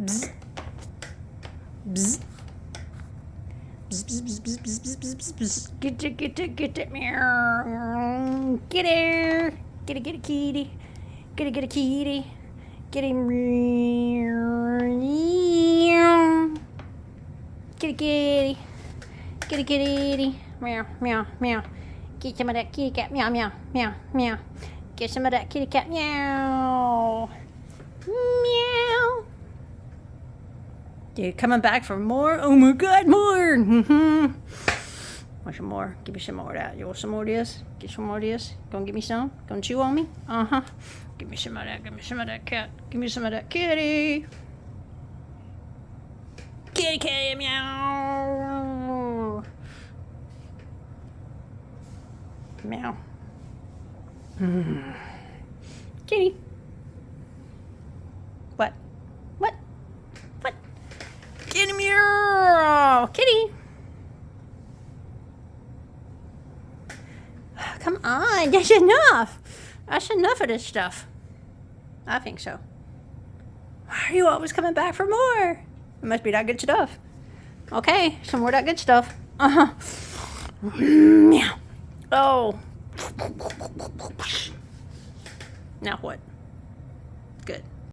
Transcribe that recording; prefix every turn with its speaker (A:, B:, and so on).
A: Bzz. Bzz. Bzz, bzz, bzz, bzz, bzz, bzz, bzz, bzz, bzz. Get it, meow. Get her. Get it, kitty. Get it, kitty. Get him. Get it, kitty. Get it, kitty. Meow, meow, meow. Get some of that kitty cat. Meow, meow, meow, meow. Get some of that kitty cat. Meow. Meow. You're coming back for more? Oh my God, more! Want some more? Give me some more of that. You want some more of this? Get some more of this? Gonna give me some? Gonna chew on me? Uh-huh. Give me some of that. Give me some of that cat. Give me some of that kitty. Kitty, kitty, meow. Meow. Kitty. What? What? What? Kitty, meow. Kitty. Come on, that's enough. That's enough of this stuff. I think so. Why are you always coming back for more? It must be that good stuff. Okay, some more of that good stuff. Uh-huh. Meow. Oh. Now what?